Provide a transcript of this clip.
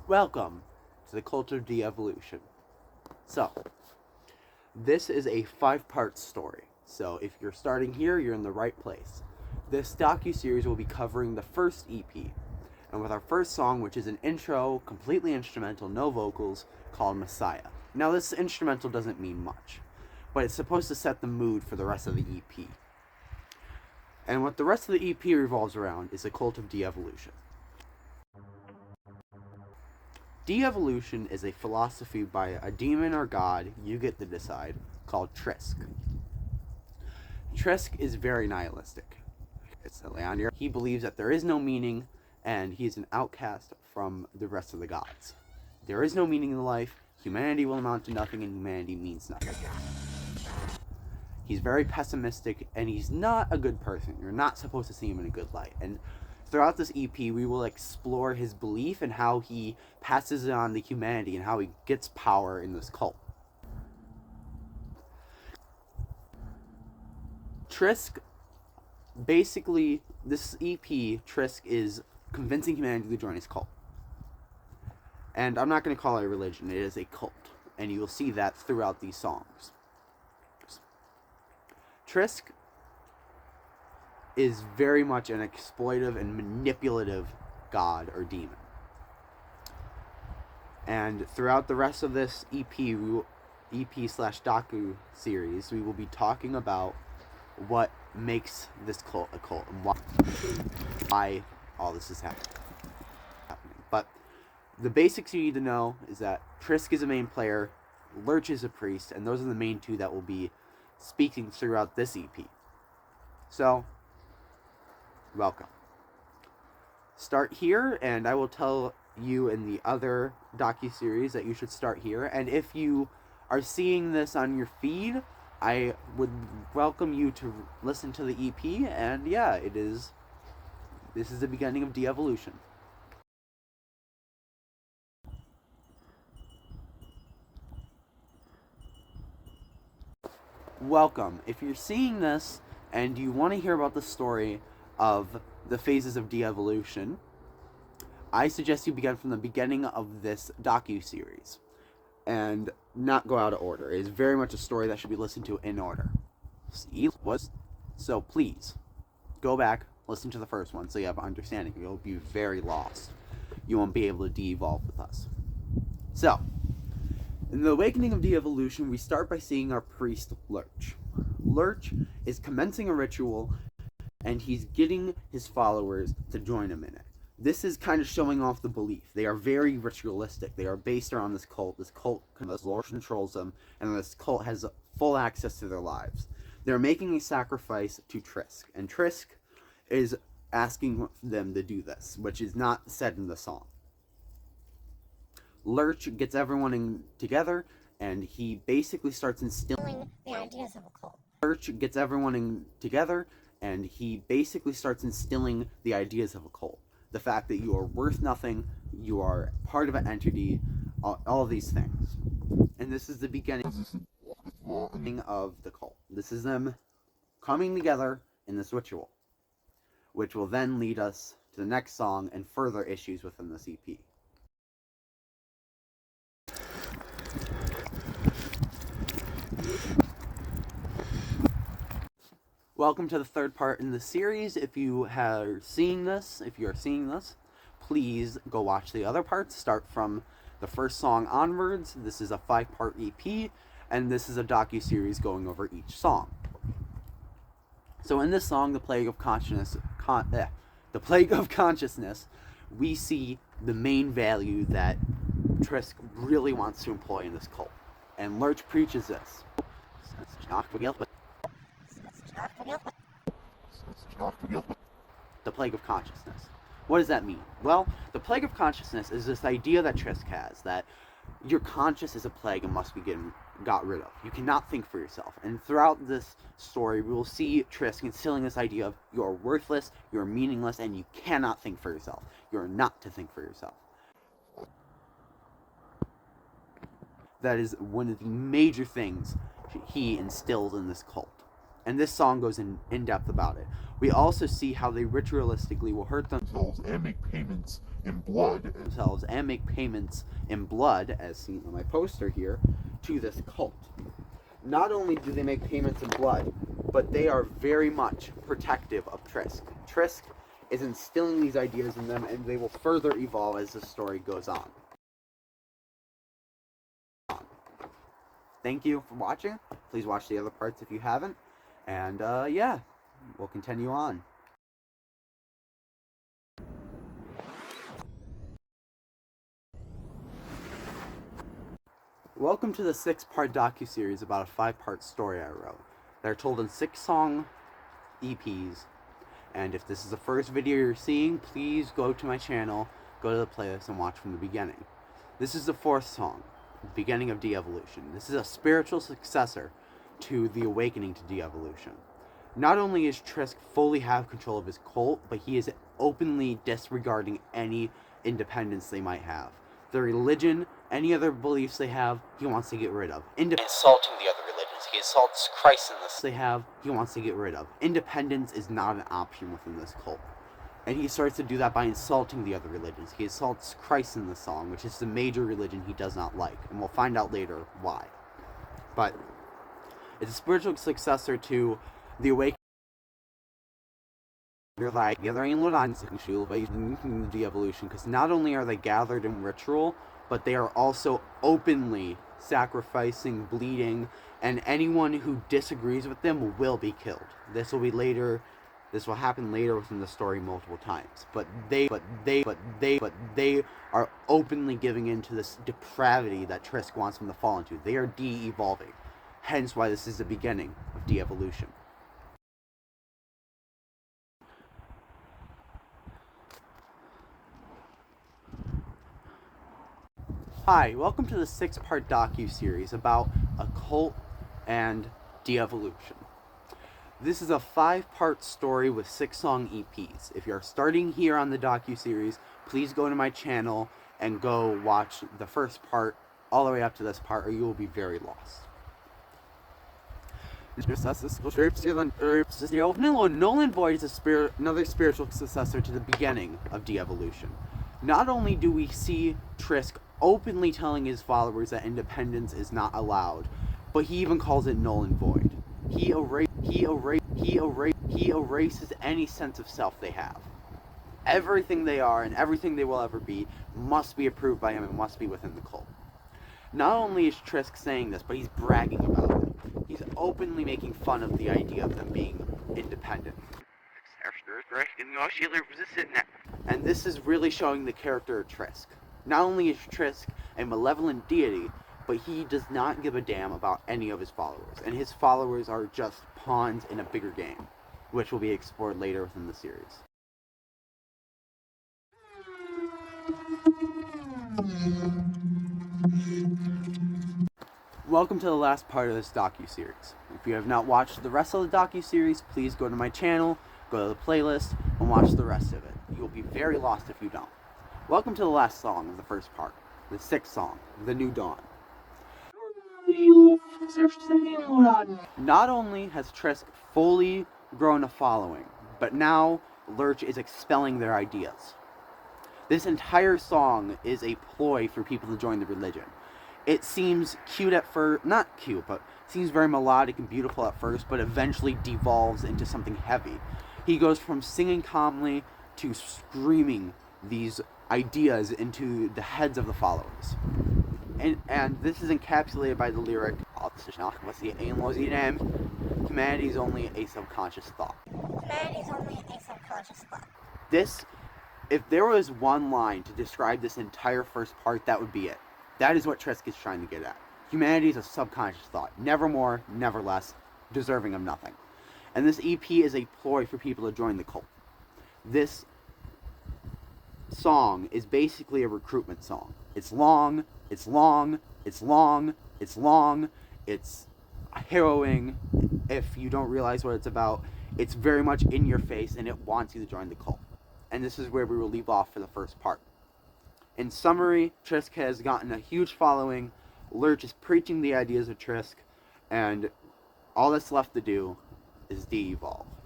Welcome to the cult of Devolution. So, this is a 5-part story. So, if you're starting here, you're in the right place. This docu-series will be covering the first EP, and with our first song, which is an intro, completely instrumental, no vocals, called Messiah. Now, this instrumental doesn't mean much, but it's supposed to set the mood for the rest of the EP. And what the rest of the EP revolves around is the cult of Devolution. De-evolution is a philosophy by a demon or god, you get to decide, called Trisch. Trisch is very nihilistic. It's Leon. He believes that there is no meaning, and he is an outcast from the rest of the gods. There is no meaning in life, humanity will amount to nothing, and humanity means nothing. He's very pessimistic, and he's not a good person. You're not supposed to see him in a good light. And throughout this EP, we will explore his belief and how he passes it on to humanity and how he gets power in this cult. Trisch, basically, this EP, Trisch is convincing humanity to join his cult. And I'm not going to call it a religion, it is a cult. And you will see that throughout these songs. Trisch is very much an exploitive and manipulative god or demon. And throughout the rest of this EP/docu series, we will be talking about what makes this cult a cult and why all this is happening. But the basics you need to know is that Trisch is a main player, Lurch is a priest, and those are the main two that will be speaking throughout this EP. So, welcome. Start here, and I will tell you in the other docu-series that you should start here. And if you are seeing this on your feed, I would welcome you to listen to the EP. And yeah, this is the beginning of De-evolution. Welcome. If you're seeing this and you want to hear about the story of the phases of de-evolution, I suggest you begin from the beginning of this docu-series and not go out of order. It is very much a story that should be listened to in order. So please, go back, listen to the first one so you have an understanding. You'll be very lost. You won't be able to de-evolve with us. So, in the awakening of de-evolution, we start by seeing our priest, Lurch. Lurch is commencing a ritual, and he's getting his followers to join him in it. This is kind of showing off the belief. They are very ritualistic. They are based around this cult. This cult controls them, and this cult has full access to their lives. They're making a sacrifice to Trisch, and Trisch is asking them to do this, which is not said in the song. Lurch gets everyone together, and he basically starts instilling the ideas of a cult. Lurch gets everyone together, and he basically starts instilling the ideas of a cult. The fact that you are worth nothing, you are part of an entity, all of these things. And this is the beginning of the cult. This is them coming together in this ritual, which will then lead us to the next song and further issues within this EP. Welcome to the third part in the series. If you are seeing this, please go watch the other parts. Start from the first song onwards. This is a 5-part EP, and this is a docu-series going over each song. So in this song, The Plague of Consciousness, we see the main value that Trisch really wants to employ in this cult. And Lurch preaches this. The plague of consciousness. What does that mean? Well, the plague of consciousness is this idea that Trisch has, that your conscious is a plague and must be got rid of. You cannot think for yourself. And throughout this story, we will see Trisch instilling this idea of you are worthless, you are meaningless, and you cannot think for yourself. You are not to think for yourself. That is one of the major things he instills in this cult. And this song goes in depth about it. We also see how they ritualistically will hurt themselves and make payments in blood, as seen on my poster here, to this cult. Not only do they make payments in blood, but they are very much protective of Trisch. Trisch is instilling these ideas in them, and they will further evolve as the story goes on. Thank you for watching. Please watch the other parts if you haven't. And yeah, we'll continue on. Welcome to the 6-part docuseries about a 5-part story I wrote. They're told in 6-song EPs. And if this is the first video you're seeing, please go to my channel, go to the playlist, and watch from the beginning. This is the 4th song, the beginning of Devolution. This is a spiritual successor to the awakening to Devolution. Not only is Trisch fully have control of his cult, but he is openly disregarding any independence they might have. Their religion, any other beliefs they have, he wants to get rid of. Insulting the other religions. He insults Christ in this they have, he wants to get rid of. Independence is not an option within this cult. And he starts to do that by insulting the other religions. He insults Christ in the song, which is the major religion he does not like. And we'll find out later why. But it's a spiritual successor to the awakening. They're like gathering in Devolution, because not only are they gathered in ritual, but they are also openly sacrificing, bleeding, and anyone who disagrees with them will be killed. This will happen later within the story multiple times. But they are openly giving into this depravity that Trisch wants them to fall into. They are de-evolving. Hence why this is the beginning of Devolution. Hi, welcome to the 6-part docu-series about a cult and de-evolution. This is a 5-part story with 6-song EPs. If you're starting here on the docu-series, please go to my channel and go watch the first part all the way up to this part, or you will be very lost. Nolan Void is another spiritual successor to the beginning of Devolution. Not only do we see Trisch openly telling his followers that independence is not allowed, but he even calls it null and void. He erases any sense of self they have. Everything they are and everything they will ever be must be approved by him and must be within the cult. Not only is Trisch saying this, but he's bragging about it. He's openly making fun of the idea of them being independent. And this is really showing the character of Trisch. Not only is Trisch a malevolent deity, but he does not give a damn about any of his followers. And his followers are just pawns in a bigger game, which will be explored later within the series. Welcome to the last part of this docu-series. If you have not watched the rest of the docu-series, please go to my channel, go to the playlist, and watch the rest of it. You will be very lost if you don't. Welcome to the last song of the first part, the 6th song, The New Dawn. Not only has Trisch fully grown a following, but now Lurch is expelling their ideas. This entire song is a ploy for people to join the religion. It seems cute at first, not cute, but seems very melodic and beautiful at first, but eventually devolves into something heavy. He goes from singing calmly to screaming these ideas into the heads of the followers. And this is encapsulated by the lyric, humanity is only a subconscious thought. Humanity is only a subconscious thought. This, if there was one line to describe this entire first part, that would be it. That is what Trisch is trying to get at. Humanity is a subconscious thought. Never more, never less, deserving of nothing. And this EP is a ploy for people to join the cult. This song is basically a recruitment song. It's long, it's long, it's long, it's long, it's harrowing. If you don't realize what it's about, it's very much in your face and it wants you to join the cult. And this is where we will leave off for the first part. In summary, Trisch has gotten a huge following. Lurch is preaching the ideas of Trisch, and all that's left to do is devolve.